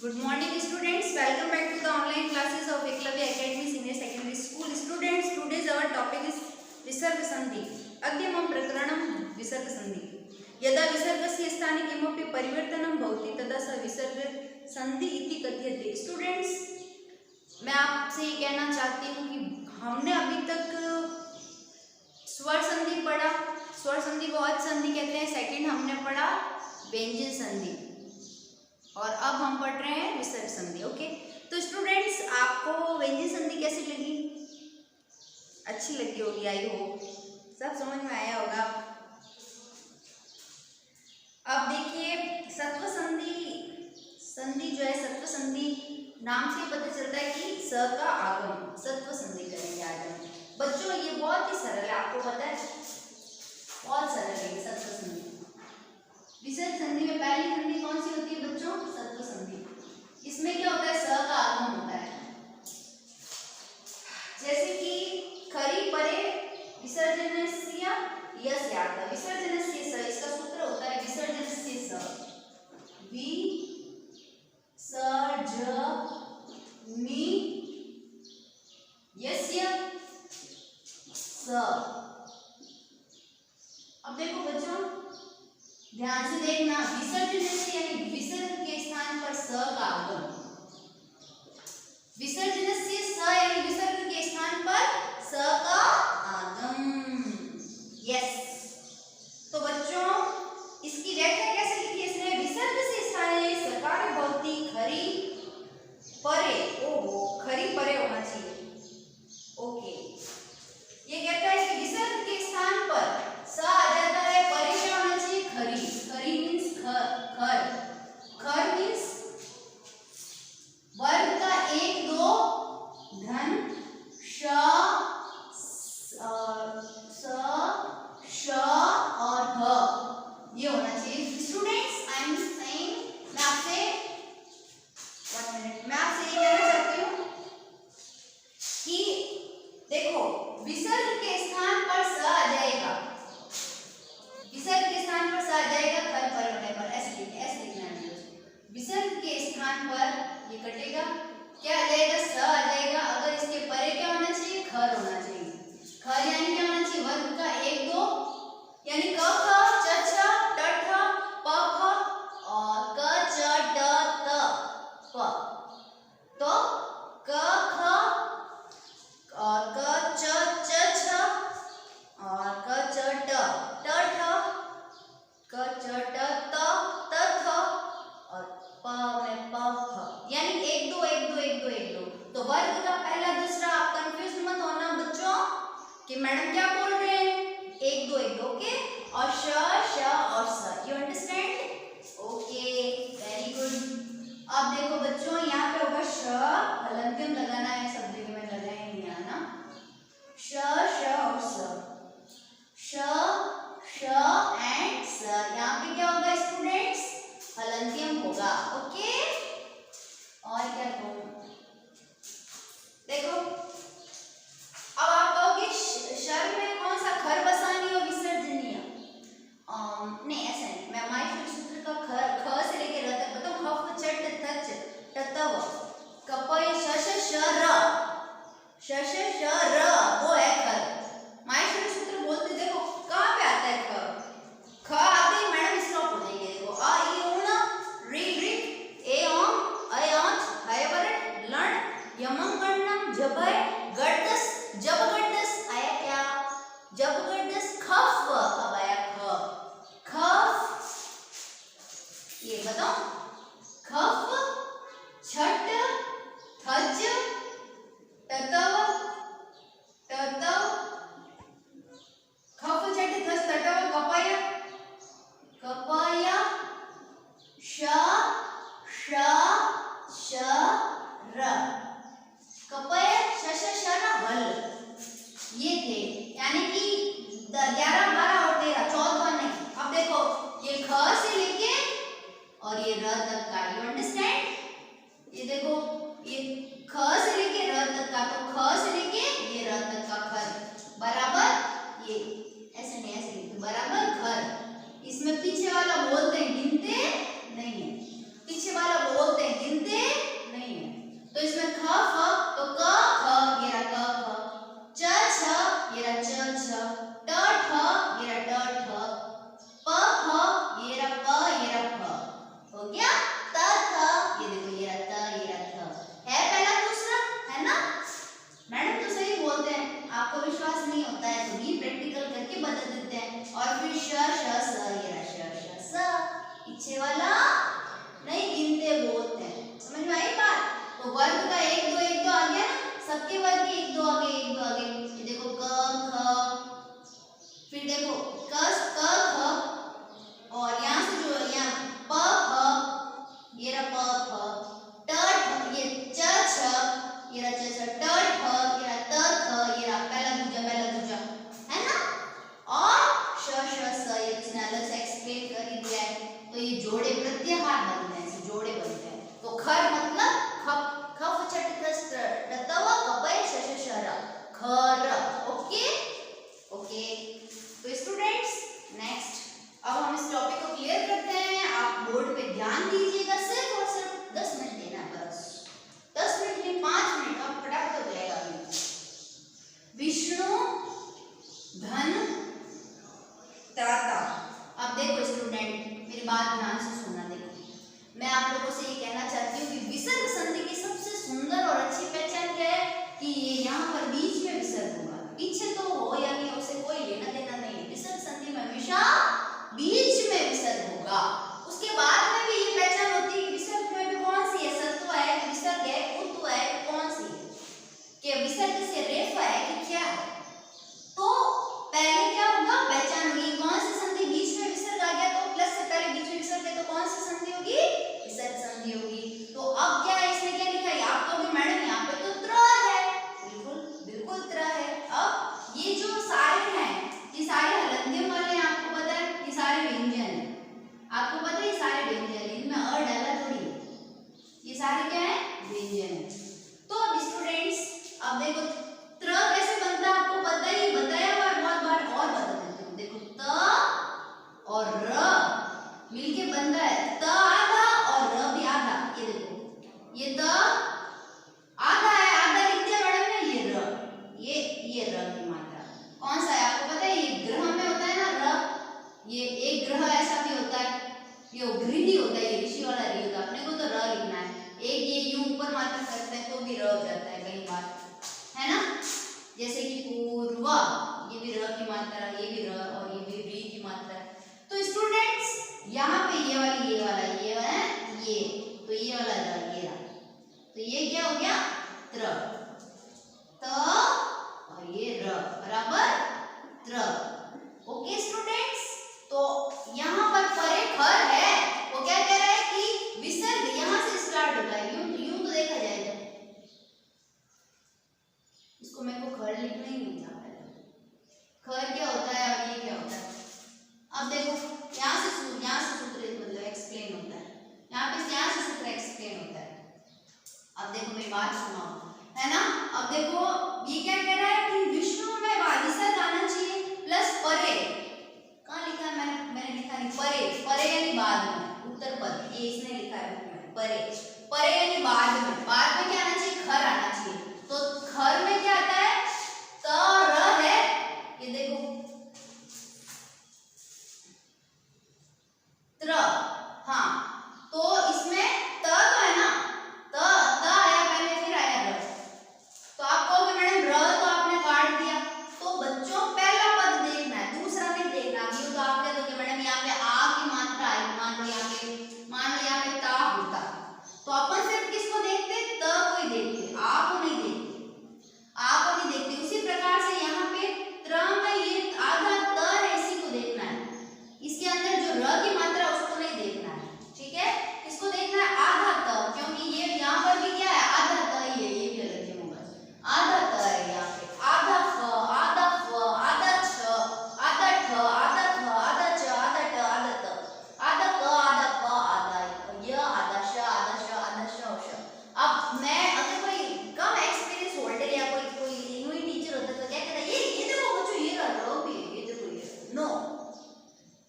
Good morning students, welcome back to the online classes of Eklavya Academy Senior Secondary School. Students, today's our topic is विसर्ग संधि. अद्यमं प्रकरणं विसर्ग संधि. यदा विसर्गस्य स्थाने किमपि परिवर्तनं भवति तदा स विसर्ग संधि इति कथ्यते. स्टूडेंट्स, मैं आपसे ये कहना चाहती हूँ कि हमने अभी तक स्वर संधि पढ़ा. स्वर संधि को अच संधि कहते हैं. सेकंड हमने पढ़ा व्यंजन संधि और अब हम पढ़ रहे हैं विसर्ग संधि. ओके, तो स्टूडेंट्स, आपको व्यंजन संधि कैसी लगी? अच्छी लगी होगी, आई हो सब समझ में आया होगा. अब देखिए, सत्व संधि जो है, सत्व संधि नाम से पता चलता है कि स का आगम. सत्व संधि करेंगे आज हम. बच्चों, ये बहुत ही सरल है, आपको पता है, बहुत सरल है सत्व संधि. विसर्ग संधि में पहली संधि कौन सी होती है बच्चों? सत्व संधि. इसमें क्या होता है? स का आगम होता है. जैसे कि खरी परे विसर्जनस्य यस्यात्. विसर्जनस्य स, इसका सूत्र होता है विसर्जनस्य स. विसर्जनी यस्य स. अब देखो बच्चों, ध्यान से देखना. विसर्जनस्य यानी विसर्ग के स्थान पर स का आगम. विसर्जनस्य स यानी विसर्ग के स्थान पर स का आगम. यस. तो बच्चों, इसकी व्याख्या कैसे लिखी है इसने? विसर्ग से स्थाने सकार भवति खरी परे. ओहो, खरी परे होना चाहिए. ओके, ये कहता है कि विसर्ग के स्थान पर स आ जाता है, परे क्या होना चाहिए? खरी. खरी मीन्स खर. खर मीन्स वर्ग का 1 2 धन श श और ह, ये होना चाहिए. स्टूडेंट्स, आई एम सेइंग, मैं आपसे ये कहना चाहती हूँ कि देखो, विसर्ग के स्थान पर स आ जाएगा. विसर्ग के स्थान पर स आ जाएगा खर पर होने पर. ऐसे लिखना है. विसर्ग के स्थान पर ये कटेगा, क्या आ जाएगा? स आ जाएगा. अगर इसके परे क्या होना चाहिए? खर होना चाहिए. खर यानी क्या होना चाहिए? वर्ग का 1 2 यानी क ख च छ ट ठ प फ और क च ट त प. तो क ख और क च च छ और क च ट ट ठ क च ट त त थ और प में प फ यानी 1 2 1 2 1 2 1 2. तो वर्ग का पहला दूसरा. आप कंफ्यूज मत होना बच्चों कि मैडम क्या बोल रहे हैं. 1 2 1 2. ओके, और श और स. You understand? Okay, very good. अब देखो बच्चों, यहाँ पे होगा श, हलंत्यम लगाना है. सब जगह में लगाएंगे यहाँ ना. श और स. श एंड स. यहाँ पे क्या होगा स्टूडेंट्स? हलंत्यम होगा. ओके, और क्या कहूँ, देखो, अब आप कहोगे शर में कौन सा? खर बसानी और विसर्जनीय. नहीं, ऐसा नहीं. मैं माइथुन सूत्र का ख से लेकर र तक बताऊं. खफ चट थच टतव कपय शश शर. शश शर वो है खर. माइथुन सूत्र बोलते देखो कहाँ पे आता है? ख आते ही मैडम स्टॉप हो जाएंगे. देखो, अ ई उण ऋ ऋ ए ओम अय आंच हय वरट लण यमं गणनम जभय गडदस जब गडदस. आया क्या? जब गडदस खफ. अब आया ख. खफ, ये बताओ. खफ छट थज टतव टतव. खफ छट थज टतव कपय कपय श र. कपय शश शर हल. ये थे, यानी कि 11 12 और 13 14 नहीं. अब देखो, ये ख से लेके और ये र तक का. You understand? ये देखो, ये ख से लेके र तक का. तो ख से लेके ये र तक का खर बराबर ये. ऐसे नहीं, ऐसे लिखते बराबर खर. इसमें पीछे वाला बोलते हैं, गिनते नहीं है. पीछे वाला बोलते हैं, गिनते अब देखो मेरी बात सुनो, है ना। अब देखो ये क्या कह रहा है कि विष्णु में विसर्ग आना चाहिए प्लस परे, कहाँ लिखा है, मैंने लिखा नहीं, परे, परे यानी बाद में, उत्तर पद, ये इसने लिखा है परे, परे यानी बाद में क्या आना चाहिए, खर आना चाहिए। तो खर में क्या आता है, त र है, ये देखो त्र, हाँ, तो इसमें त तो है ना, त आया पहले, फिर आया र, तो आप कहोगे मैडम र तो आपने काट दिया। तो बच्चों पहला पद देखना है, दूसरा नहीं देखना। ये तो आप कह दोगे मैडम यहाँ पे आ की मात्रा आई, मान लो यहाँ पे ता होता, तो अपन सिर्फ किसको देखते, त को ही देखते, आ को नहीं देखते। उसी प्रकार से यहाँ पे त्र में ये आधा त है, इसी को देखना है। इसके अंदर जो र की मात्रा उसको नहीं देखना है, ठीक है। इसको देखना है आधा त, क्योंकि ये यहाँ पर भी क्या है, आधा त ही है, ये भी अलग है होगा, आधा त है यहाँ पे, आधा फ, आधा फ, आधा छ, आधा ठ, आधा थ, आधा च, आधा ट, आधा त, आधा क, आधा प, आधा य, आधा श, आधा श, आधा श, श। अब मैं अगर कोई कम एक्सपीरियंस होल्डर या कोई न्यू टीचर होता तो क्या कहता है, ये देखो बच्चों ये रहा भी, ये देखो ये नो,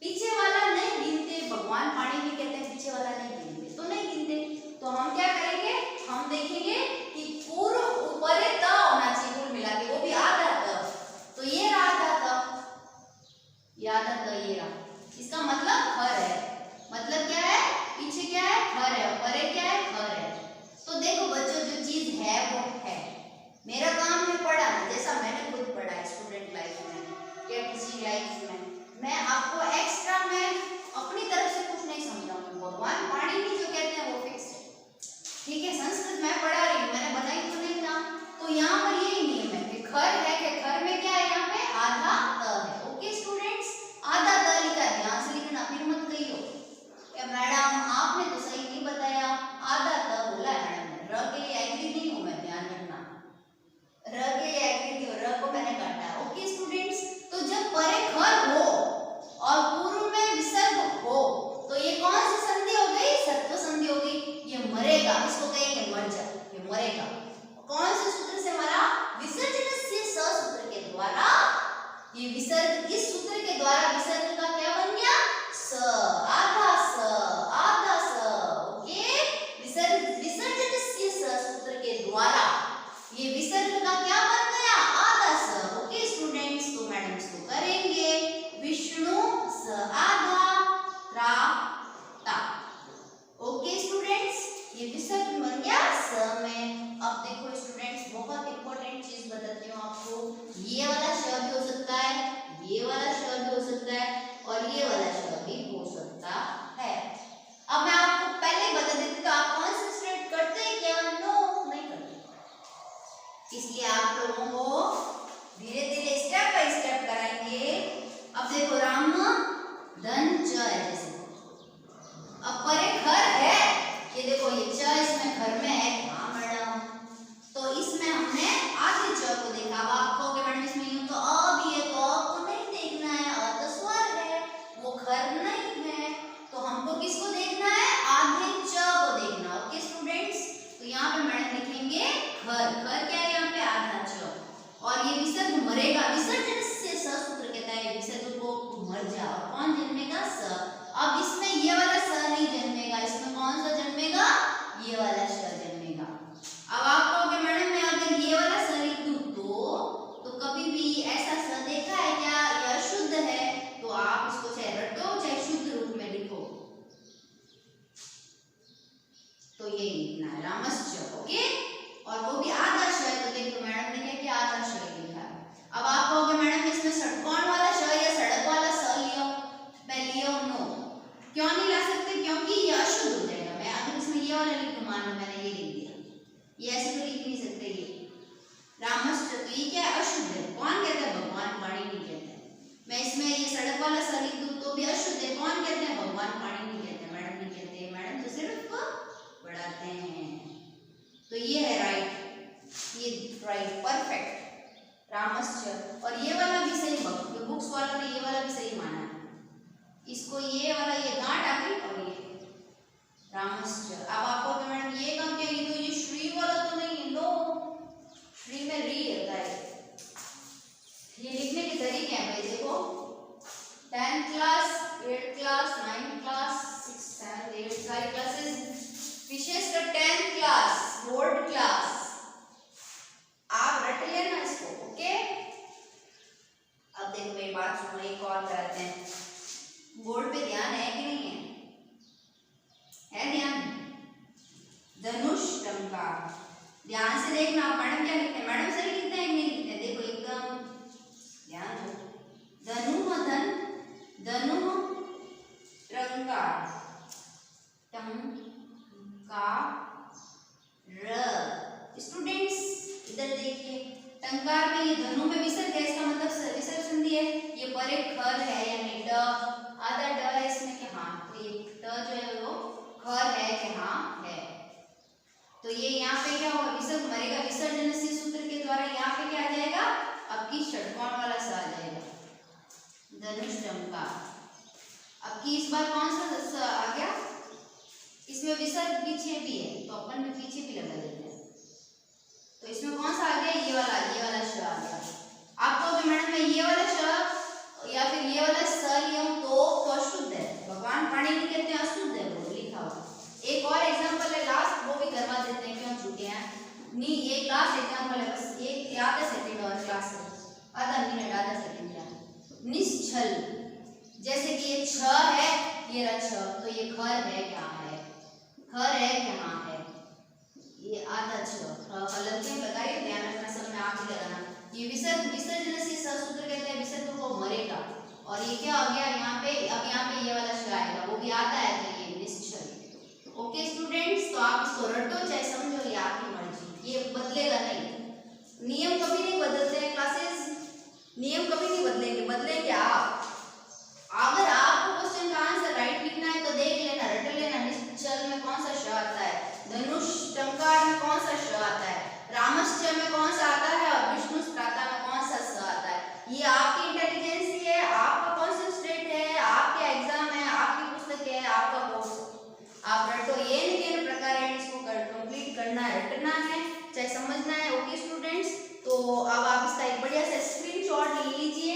पीछे वाला नहीं गिनते, भगवान पानी भी कहते हैं पीछे वाला नहीं गिनते, तो नहीं गिनते। तो हम क्या करेंगे, हम देखेंगे कि पूर्व ऊपर त होना चाहिए कुल मिला के, वो भी आधा त, तो ये रहा आधा त, ये आधा त, ये रहा, इसका मतलब खर है। मतलब क्या है, पीछे क्या है, खर है, परे क्या है, खर है। तो देखो बच्चों जो चीज है वो है, मेरा काम है पढ़ाना, जैसा मैंने खुद पढ़ा है स्टूडेंट लाइफ में या टीचिंग लाइफ में, मैं आपको एक्स्ट्रा में अपनी तरफ से कुछ नहीं समझाऊंगी। भगवान पाणिनि जो कहते हैं वो फिक्स है, ठीक है। संस्कृत मैं पढ़ा रही हूँ, मैंने बनाई तो नहीं ना, तो यहाँ पर यही नियम है कि खर है, कि खर में क्या है, यहाँ पे आधा त है। ओके स्टूडेंट्स, आधा त लिखा है, ध्यान से लिखना, फिर मत कहियो मैडम आपने तो सही नहीं बताया, आधा त बोला है मैडम, र के लिए एग्री नहीं हूँ मैं, ध्यान रखना, र के लिए एग्री नहीं हो, र को मैंने काटा है। ओके स्टूडेंट्स, तो जब परे खर हो और पूर्व में विसर्ग हो तो ये कौन सी संधि हो गई, सत्व संधि हो गई, ये मरेगा, इसको कहेंगे मर जा, ये मरेगा। कौन से सूत्र से मरा, विसर्जनस्य स सूत्र के द्वारा, ये विसर्ग, इस सूत्र के द्वारा विसर्ग का क्या बन गया, स, आधा स, आधा स। ओके, विसर्जनस्य स सूत्र के द्वारा ये विसर्ग का क्या बन गया, आधा स। ओके स्टूडेंट्स, तो मैडम इसको करेंगे, विष्णु स आधा त्रा ता। ओके स्टूडेंट्स, ये विसर्ग बन गया स में। अब देखो स्टूडेंट्स, बहुत इंपॉर्टेंट चीज बताती हूँ आपको, ये वाला श भी हो सकता है, ये वाला श भी हो सकता है, और ये वाला श भी हो सकता है। अब मैं आपको पहले ही बता देती, तो आप कॉन्सेंट्रेट करते हैं क्या, नो नहीं करते, इसलिए आप लोगों को धीरे धीरे स्टेप बाय स्टेप कराएंगे। अब देखो राम धन च है, जैसे अब परे खर है, ये देखो ये च इसमें घर में है, हाँ मैडम, तो इसमें हमने आधे च को देखा। अब आप कहोगे मैडम इसमें यूं तो अ भी है, तो अ को नहीं देखना है, अ तो स्वर है, वो खर नहीं है, तो हमको किसको देखना है, आधे च को देखना। ओके स्टूडेंट्स, तो यहाँ पे मैडम लिखेंगे खर, खर क्या है यहाँ पे, आधा च, और ये विसर्ग मरेगा, विसर्जन से स सूत्र कहता है विसर्ग को मर जा, और कौन जन्मेगा, स। अब इसमें ये वाला स नहीं जन्मेगा, इसमें कौन सा जन्मेगा, ये वाला श जन्मेगा। अब आप कहोगे मैडम मैं अगर ये वाला स लिख दूं तो कभी भी ऐसा स देखा है क्या, यह शुद्ध है, तो आप इसको चाहे रटो चाहे शुद्ध रूप में लिखो, तो ये लिखना है रामश्च। ओके, और वो भी आधा श है, तो देखो मैडम ने क्या किया, आधा श लिखा है। अब आप कहोगे मैडम इसमें षटकोण वाला श या सड़क वाला स लियो, मैं लियो, नो, क्यों नहीं ला सकते, क्योंकि ये अशुद्ध हो जाएगा। मैं अगर इसमें ये वाला लिख दूं, मान लो मैंने ये लिख दिया, ये ऐसे तो लिख नहीं सकते, ये रामश्च, तो ये क्या है, अशुद्ध है। कौन कहता है, भगवान पाणिनि कहते हैं। मैं इसमें ये सड़क वाला स लिख दूं तो भी अशुद्ध है, कौन कहते हैं, भगवान पाणिनि कहते हैं, मैडम नहीं कहते, मैडम तो सिर्फ पढ़ाते हैं। तो ये है राइट, ये राइट, परफेक्ट, रामश्च। और ये वाला भी सही, बुक्स वालों ने ये वाला भी सही माना है, इसको ये वाला ये गांठ आ गई, और ये रामश्च। अब आपको मैडम ये कब क्या, तो ये श्री वाला ये लिखने के तरीके हैं भाई, देखो 10th class, 8th class, 9th class, 6th 7th 8th सारी क्लासेस, विशेषकर 10th क्लास बोर्ड क्लास, आप रट लेना इसको। ओके, अब देखो मेरी बात सुनो, एक और कराते हैं। बोर्ड पे ध्यान है कि नहीं है ध्यान? धनुष टंकार, ध्यान से देखना। मैडम क्या लिखते हैं? मैडम सही लिखते हैं कि नहीं लिखते हैं? देखो एकदम ध्यान दो। धनु धन, धनु टंकार, स्टूडेंट्स इधर देखिए, टंकार में ये धनु में विसर्ग है, इसका मतलब विसर्ग संधि है। ये पर एक खर है यानी ड, आधा ड है इसमें कि हाँ, तो ये ड जो है वो खर है कि हाँ है। तो ये यहाँ पे क्या होगा? विसर्ग मरेगा, विसर्जन से सूत्र के द्वारा यहाँ पे क्या आ जाएगा? आपकी षटकोण वाला स आ जाएगा, धनुष टंकार। अब की इस बार कौन सा स आ गया? इसमें विसर्ग पीछे भी है तो अपन में पीछे भी लगा देते हैं। तो इसमें कौन सा आ गया? ये वाला श आ गया। आपको अभी मैडम मैं ये वाला श या फिर ये वाला स लिया हूं तो अशुद्ध है, भगवान पाणिनि कहते हैं अशुद्ध है वो लिखा हुआ। एक और एग्जांपल है लास्ट, वो भी करवा देते हैं, क्यों छूटे हैं नहीं। ये लास्ट एग्जांपल है, बस एक आधा सेकंड और क्लास है, आधा मिनट आधा सेकंड या निश्चल। जैसे कि ये छ है, ये रहा छ, तो ये खर है क्या है? खर है क्या है? ये आधा छ, हलंतियों लगाइए, ध्यान रखना, सब में आंख लगाना। ये विसर्ग, विसर्जन से सूत्र कहते हैं विसर्ग को मरेगा। और ये क्या हो गया यहाँ पे? अब यहाँ पे ये वाला श आएगा, वो भी आता है तो ये निश्चल। ओके स्टूडेंट्स, तो आप इसको रटो चाहे समझो, ये आपकी मर्जी, ये बदलेगा नहीं। नियम कभी नहीं बदलते हैं क्लासेस, नियम कभी नहीं बदलेंगे, बदलेंगे आप। अगर आपको क्वेश्चन का आंसर राइट लिखना है तो देख लेना, रट लेना, निश्चल में कौन सा श आता है, धनुष टंकार में कौन सा श आता है, रामश्च में कौन सा आता है और विष्णु स्त्राता में कौन सा स आता है। ये आपकी इंटेलिजेंस है, आपका कॉन्सेंट्रेट है, आपका एग्जाम है, आपकी पुस्तक है, आपका कोर्स। आप रटो, ये नहीं प्रकार है, इसको कंप्लीट करना है, रटना है चाहे समझना है। ओके स्टूडेंट्स, तो अब आप इसका एक बढ़िया सा स्क्रीनशॉट ले लीजिए।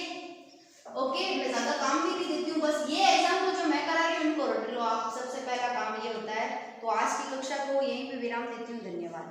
ओके, मैं ज्यादा काम भी नहीं देती हूँ, बस ये एग्जाम को जो मैं करा रही हूँ इनको रट लो आप, सबसे पहला काम ये होता है। तो आज की कक्षा को यहीं पे विराम देती हूँ, धन्यवाद।